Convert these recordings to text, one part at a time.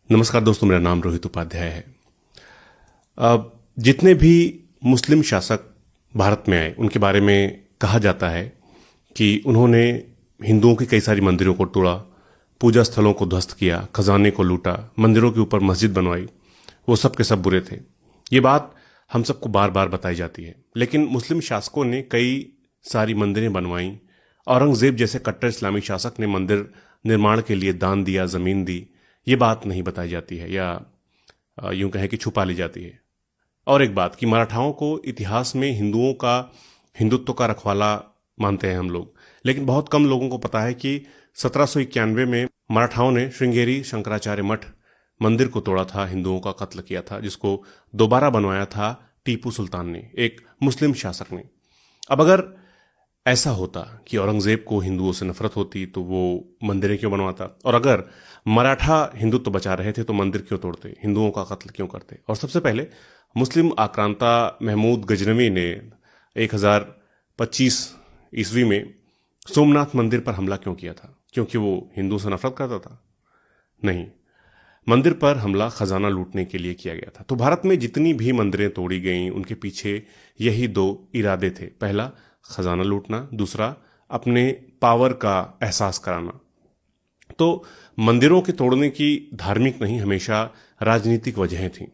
नमस्कार दोस्तों, मेरा नाम रोहित उपाध्याय है। जितने भी मुस्लिम शासक भारत में आए उनके बारे में कहा जाता है कि उन्होंने हिंदुओं की कई सारी मंदिरों को तोड़ा, पूजा स्थलों को ध्वस्त किया, खजाने को लूटा, मंदिरों के ऊपर मस्जिद बनवाई। वो सब के सब बुरे थे। ये बात हम सबको बार बार बताई जाती है, लेकिन मुस्लिम शासकों ने कई सारी मंदिरें बनवाई। औरंगजेब जैसे कट्टर इस्लामी शासक ने मंदिर निर्माण के लिए दान दिया, जमीन दी। ये बात नहीं बताई जाती है, या यूं कहें कि छुपा ली जाती है। और एक बात कि मराठाओं को इतिहास में हिंदुत्व का रखवाला मानते हैं हम लोग, लेकिन बहुत कम लोगों को पता है कि 1791 में मराठाओं ने श्रृंगेरी शंकराचार्य मठ मंदिर को तोड़ा था, हिंदुओं का कत्ल किया था, जिसको दोबारा बनवाया था टीपू सुल्तान ने, एक मुस्लिम शासक ने। अब अगर ऐसा होता कि औरंगजेब को हिंदुओं से नफरत होती तो वो मंदिरें क्यों बनवाता, और अगर मराठा हिंदुत्व बचा रहे थे तो मंदिर क्यों तोड़ते, हिंदुओं का कत्ल क्यों करते। और सबसे पहले मुस्लिम आक्रांता महमूद गजनवी ने 1025 ईस्वी में सोमनाथ मंदिर पर हमला क्यों किया था? क्योंकि वो हिंदुओं से नफरत करता था? नहीं, मंदिर पर हमला खजाना लूटने के लिए किया गया था। तो भारत में जितनी भी मंदिरें तोड़ी गईं उनके पीछे यही दो इरादे थे। पहला, खजाना लूटना, दूसरा, अपने पावर का एहसास कराना। तो मंदिरों के तोड़ने की धार्मिक नहीं, हमेशा राजनीतिक वजहें थीं।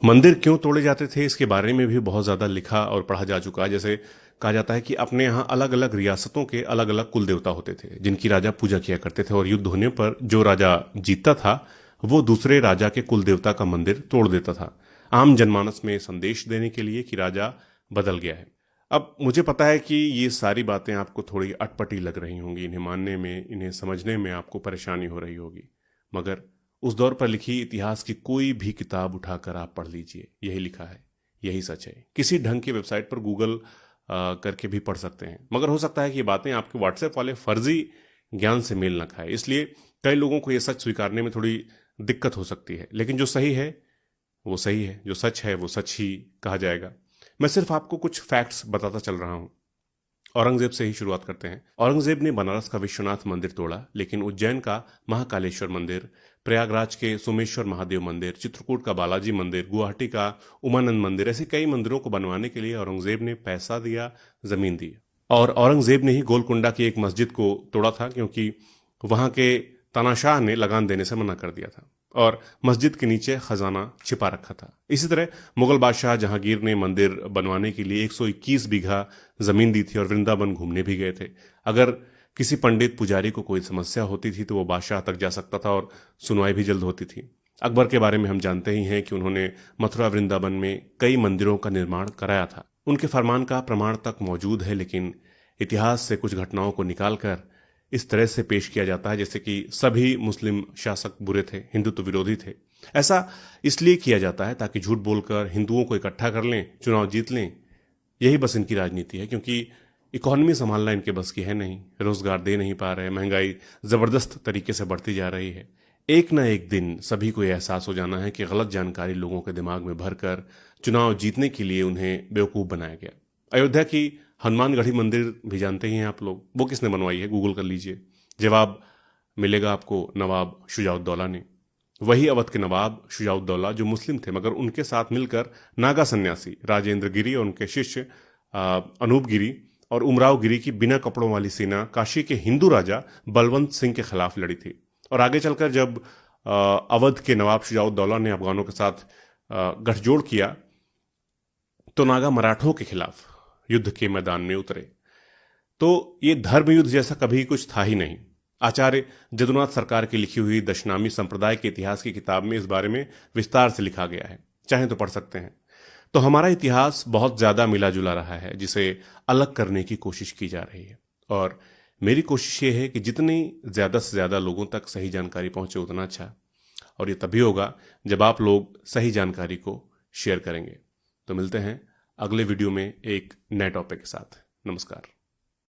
मंदिर क्यों तोड़े जाते थे इसके बारे में भी बहुत ज्यादा लिखा और पढ़ा जा चुका है। जैसे कहा जाता है कि अपने यहाँ अलग अलग रियासतों के अलग अलग कुल देवता होते थे जिनकी राजा पूजा किया करते थे, और युद्ध होने पर जो राजा जीतता था वो दूसरे राजा के कुल देवता का मंदिर तोड़ देता था, आम जनमानस में संदेश देने के लिए कि राजा बदल गया है। अब मुझे पता है कि ये सारी बातें आपको थोड़ी अटपटी लग रही होंगी, इन्हें मानने में, इन्हें समझने में आपको परेशानी हो रही होगी, मगर उस दौर पर लिखी इतिहास की कोई भी किताब उठाकर आप पढ़ लीजिए, यही लिखा है, यही सच है। किसी ढंग की वेबसाइट पर गूगल करके भी पढ़ सकते हैं, मगर हो सकता है कि ये बातें आपके व्हाट्सएप वाले फर्जी ज्ञान से मेल न खाए, इसलिए कई लोगों को यह सच स्वीकारने में थोड़ी दिक्कत हो सकती है। लेकिन जो सही है वो सही है, जो सच है वो सच ही कहा जाएगा। मैं सिर्फ आपको कुछ फैक्ट्स बताता चल रहा हूं। औरंगजेब से ही शुरुआत करते हैं। औरंगजेब ने बनारस का विश्वनाथ मंदिर तोड़ा, लेकिन उज्जैन का महाकालेश्वर मंदिर, प्रयागराज के सोमेश्वर महादेव मंदिर, चित्रकूट का बालाजी मंदिर, गुवाहाटी का उमानंद मंदिर, ऐसे कई मंदिरों को बनवाने के लिए औरंगजेब ने पैसा दिया, जमीन दी। और औरंगजेब ने ही गोलकुंडा की एक मस्जिद को तोड़ा था, क्योंकि वहां के तानाशाह ने लगान देने से मना कर दिया था और मस्जिद के नीचे खजाना छिपा रखा था। इसी तरह मुगल बादशाह जहांगीर ने मंदिर बनवाने के लिए 121 बीघा जमीन दी थी और वृंदावन घूमने भी गए थे। अगर किसी पंडित पुजारी को कोई समस्या होती थी तो वो बादशाह तक जा सकता था और सुनवाई भी जल्द होती थी। अकबर के बारे में हम जानते ही हैं कि उन्होंने मथुरा वृंदावन में कई मंदिरों का निर्माण कराया था। उनके फरमान का प्रमाण तक मौजूद है, लेकिन इतिहास से कुछ घटनाओं को निकालकर इस तरह से पेश किया जाता है जैसे कि सभी मुस्लिम शासक बुरे थे, हिंदुत्व विरोधी थे। ऐसा इसलिए किया जाता है ताकि झूठ बोलकर हिंदुओं को इकट्ठा कर लें, चुनाव जीत लें। यही बस इनकी राजनीति है, क्योंकि इकोनॉमी संभालना इनके बस की है नहीं, रोजगार दे नहीं पा रहे, महंगाई जबरदस्त तरीके से बढ़ती जा रही है। एक ना एक दिन सभी को यह एहसास हो जाना है कि गलत जानकारी लोगों के दिमाग में भरकर चुनाव जीतने के लिए उन्हें बेवकूफ बनाया गया। अयोध्या की हनुमानगढ़ी मंदिर भी जानते ही हैं आप लोग, वो किसने बनवाई है? गूगल कर लीजिए, जवाब मिलेगा आपको, नवाब शुजाउद्दौला ने। वही अवध के नवाब शुजाउद्दौला जो मुस्लिम थे, मगर उनके साथ मिलकर नागा सन्यासी राजेंद्र गिरी और उनके शिष्य अनूप गिरी और उमराव गिरी की बिना कपड़ों वाली सेना काशी के हिंदू राजा बलवंत सिंह के खिलाफ लड़ी थी। और आगे चलकर जब अवध के नवाब शुजाउद्दौला ने अफगानों के साथ गठजोड़ किया तो नागा मराठों के खिलाफ युद्ध के मैदान में उतरे। तो ये धर्म युद्ध जैसा कभी कुछ था ही नहीं। आचार्य जदुनाथ सरकार की लिखी हुई दशनामी संप्रदाय के इतिहास की किताब में इस बारे में विस्तार से लिखा गया है, चाहे तो पढ़ सकते हैं। तो हमारा इतिहास बहुत ज्यादा मिला जुला रहा है, जिसे अलग करने की कोशिश की जा रही है। और मेरी कोशिश ये है कि जितनी ज्यादा से ज्यादा लोगों तक सही जानकारी पहुंचे उतना अच्छा, और ये तभी होगा जब आप लोग सही जानकारी को शेयर करेंगे। तो मिलते हैं अगले वीडियो में एक नए टॉपिक के साथ। नमस्कार।